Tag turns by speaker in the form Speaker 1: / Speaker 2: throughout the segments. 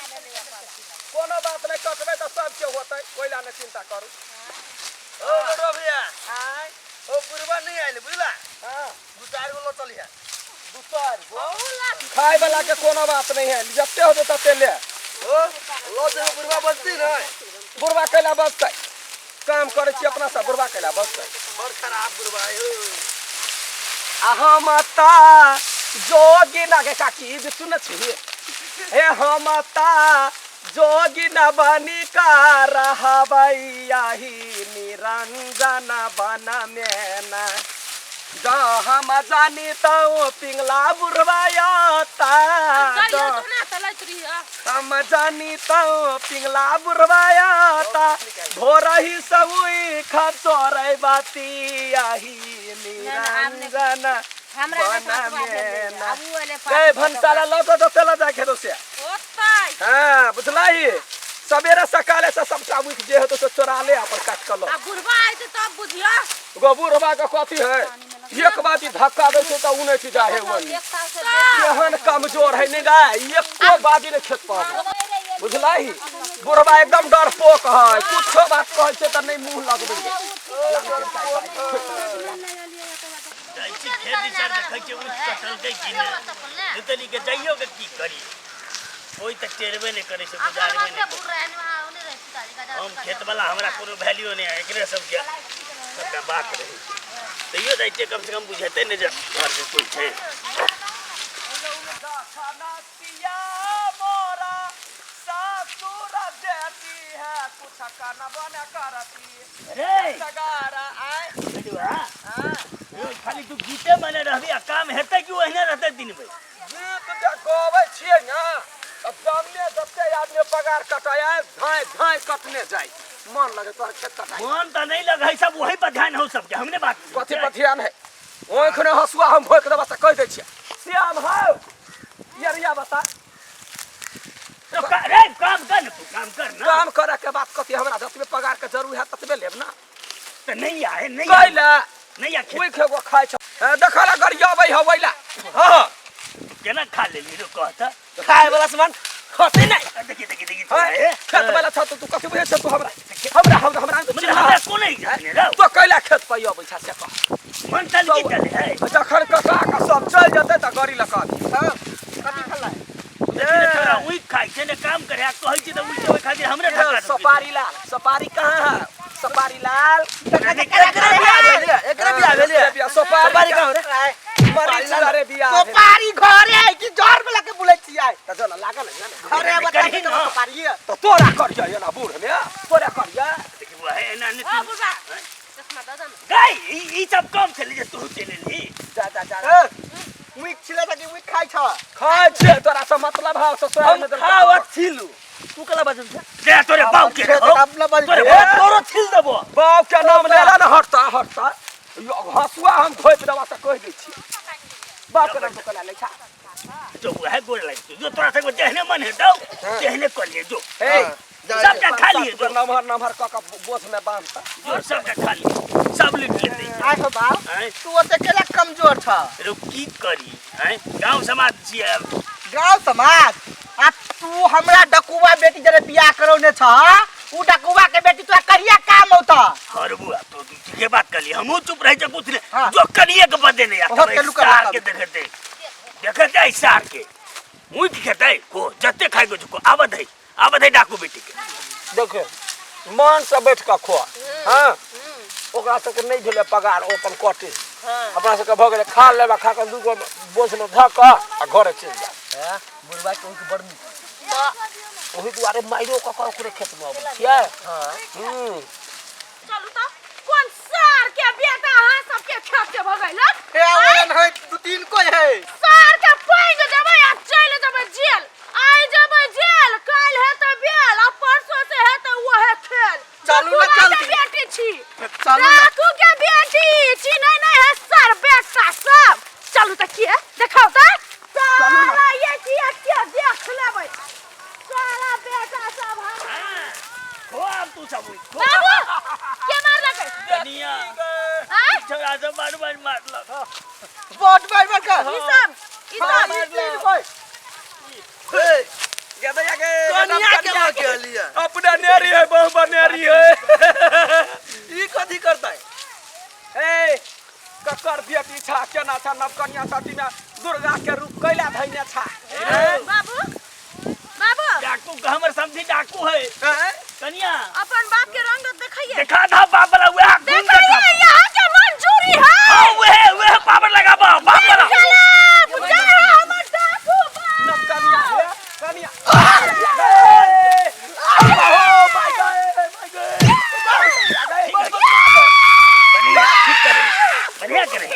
Speaker 1: कोनो बात नहीं कटबे तो सबके होतै कोइला ने चिंता करू।
Speaker 2: ओ बड़ो भैया
Speaker 1: आय
Speaker 2: ओ बुरबा नहीं आइल बुझला
Speaker 1: हां
Speaker 2: दू चार गो लो चलिया
Speaker 1: दू चार गो खाए वाला के कोनो बात नहीं है जत्ते हो तत्ते ले
Speaker 2: ओ लो जे बुरबा बचती न
Speaker 1: बुरबा कैला बचतै काम करे छी अपना सब बुरबा कैला बचतै
Speaker 2: बड़ खराब बुरबा हो
Speaker 1: आहा माता जोगी ना के काकी भी सुन छी हे हमता जोगी न बनी का रहबैया ही निरंजन बन में न जो हम जानी तो पिंगला बुरवायता हम जानी तो पिंगला बुरवायता भोर ही सबुई खचोरे बाती आही निरंजन भंसाला लौटो तो चला जाए खेतों से हाँ बुझला ही सवेरे सकाले से सब उठ जे तो चोरा ले अपन काट कर लो
Speaker 3: बुढ़वा आइते तब बुझिया
Speaker 1: गो बुढ़वा का कथी है एक बात धक्का दे छै त उने छी जाहे वो केहन कमजोर है निगाह एको बाजी ने खेत पर बुझला ही बुढ़वा एकदम डरपोक है कुछो बात कहै छै त नहीं मुंह लगबै
Speaker 2: खेत विचार देखै के उठ कटल के किने जतनी के जाइयो के की करी कोई त टेरबे नहीं करे से गुजार में नहीं हम खेत वाला हमरा कोनो वैल्यू नहीं है एकरे सब के सबका बात रही तैयो जाइते कम से कम बुझेते ने जे घर में कोई छै खाली तू गीते मने रहबी आ काम हेतै कि ओहने रहतै दिन भर
Speaker 1: गीत गबै छियै ना अब सामने जत्ते आदमी पगार कटाया धाय धाय कटने जाय मन लगे तोर खेत कटाय
Speaker 2: मन त नहीं लगै सब वही पर ध्यान हो सब के हमने बात
Speaker 1: कथि पर ध्यान है ओइ खने हसुआ हम भोक देबा त कह दै छियै श्याम हाउ यरिया बता
Speaker 2: तो रे काम कर ना
Speaker 1: काम करे के बात कथि हमरा जतबे पगार के जरूर है ततबे लेब ना
Speaker 2: त नहीं आए नहीं
Speaker 1: कैला
Speaker 2: नहीं आ
Speaker 1: कोई खेगो खाय छ देखला गरियाबै हवैला हां
Speaker 2: केना खा लेली रो कहत
Speaker 1: खाय वाला सामान खसे नहीं
Speaker 2: देखि
Speaker 1: खेत वाला छ तू कथि बुझै छ तू हमरा
Speaker 2: कोन है जाने रो
Speaker 1: तो कैला खेत पे अबै छ से कह
Speaker 2: मन चल की चले है
Speaker 1: जखन कका का सब चल जते त गरी लका हां कथि खला
Speaker 2: तोरा उई खाइ छै ने काम करे आ कहै छी त उई के खातिर हमरे ढका
Speaker 1: सपारी लाल सपारी कहां है सपारी लाल
Speaker 2: एकरा बियाह भेले
Speaker 1: सपारी कहां रे मरी रे बियाह
Speaker 4: सपारी घरे है कि जोर में लगे बुलै छियै
Speaker 1: त जला लागल है ना
Speaker 4: घरे बता के सपारी
Speaker 1: तो तोरा कर जाय ना बूढ़ में तोरा कर जा
Speaker 2: देखि वो है ना
Speaker 3: हां बुढ़वा चश्मा द दन
Speaker 2: गई ई सब काम चले जे तू चले ली
Speaker 1: जा जा जा
Speaker 4: वीक छिले त कि वीक खाइ छ
Speaker 1: खाय छे तोरा से मतलब है ससुराल में
Speaker 2: खावत छिलू तू कला बजन छ जे तोरे बाऊ के तोरे तोरो छिल देबो
Speaker 1: बाऊ के नाम लेला ना हटता हसुआ हम खोप देबा त कह दै छी बाप के नाम कला ले छा
Speaker 2: जो है गोड़ लग जो तोरा से जेहने मन है दो जेहने कर ले जो
Speaker 1: ए
Speaker 2: सबका खा लिए जो
Speaker 1: नमहर काका बोझ में बांधता
Speaker 2: जो सबका खा लिए सब लिख लेते
Speaker 4: आइ हो बाऊ तू ओते केला कमजोर छ
Speaker 2: रो की करी हैं गांव समाज छिए
Speaker 4: गांव समाज आ तू हमरा डकुवा बेटी जरे बियाह करौने छ उ डकुवा के बेटी तोरा करिया काम होता
Speaker 2: हर बुआ तो के बात कर ली हमहु चुप रह जा कुछ ने जो करिए के बदे नहीं आता के देखते सार के मुई की खेते को जत्ते खाइ गो को आवत है डाकू बेटी के
Speaker 1: देखो मान से बैठ के खो हां ओकरा सब के नहीं भेले पगार ओपन कटे अपना सब के भ गेले खा लेबा खा के दू गो बोझ में धक आ घरे चल जा
Speaker 4: बुढ़वा के उनके बड़
Speaker 1: ओही दुआरे माइरो क ओकरे खेत में आबै छियै
Speaker 4: हां
Speaker 3: चलू त कोन सार के बेटा हां सबके खेत के भगैलक
Speaker 4: ए आवन है दू तीन कोई है
Speaker 3: सार के पैग देबै आ चल देबै जेल आइ जेबै जेल काल है त बेल आ परसों से है त वो है खेल
Speaker 4: चलू ना जल्दी
Speaker 3: बेटी छी
Speaker 4: चलू ना
Speaker 3: तू के बेटी छी नहीं है सर बेटा सब चलू त के देखाओ त चलू ना ये की देख लेबै सारा बेटा सब
Speaker 2: हां हो अब तू सब
Speaker 3: बाबू के मार लगे
Speaker 2: दुनिया
Speaker 3: हां
Speaker 2: छोरा से मार मारलक
Speaker 4: बोट मार मार कर
Speaker 3: ई सब ई सब
Speaker 1: कनिया के लगे लिया अपना नेरी है बहु बनेरी है ई कथी करता है ए ककर बेटी छा केना छा नव कन्या साथी में दुर्गा के रूप कैला धैने छा
Speaker 3: बाबू बाबू
Speaker 2: डाकू का हमर समझी डाकू है कन्या
Speaker 3: अपन बाप के रंग देखिए
Speaker 2: देखा था बाप वाला वह
Speaker 3: देखिए यहाँ के मंजूरी है
Speaker 2: हां वह पावर लगा बाप वाला
Speaker 3: बुझे हमर डाकू
Speaker 1: नव कन्या है कन्या ओ माय गॉड
Speaker 2: बढ़िया करे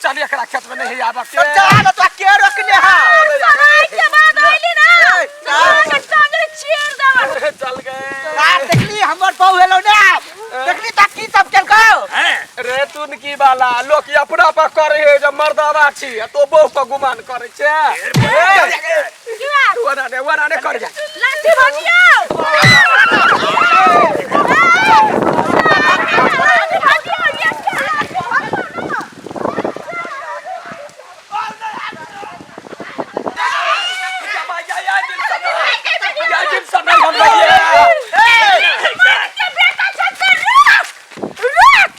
Speaker 1: चल एकरा खेत में नहीं आबा के
Speaker 4: जा तो के रखने हा
Speaker 3: सराय के बाद आइली ना के टांगरी चीर देबा
Speaker 1: चल गए
Speaker 4: यार देखली हमर बहु हेलो ना देखली त की सब केलको
Speaker 1: रे तून की बाला लोग अपना पर करे है जब मर्दावा छी तो बहु पर गुमान करे छे
Speaker 3: किया
Speaker 1: वना ने कर जा
Speaker 3: लाठी भजिया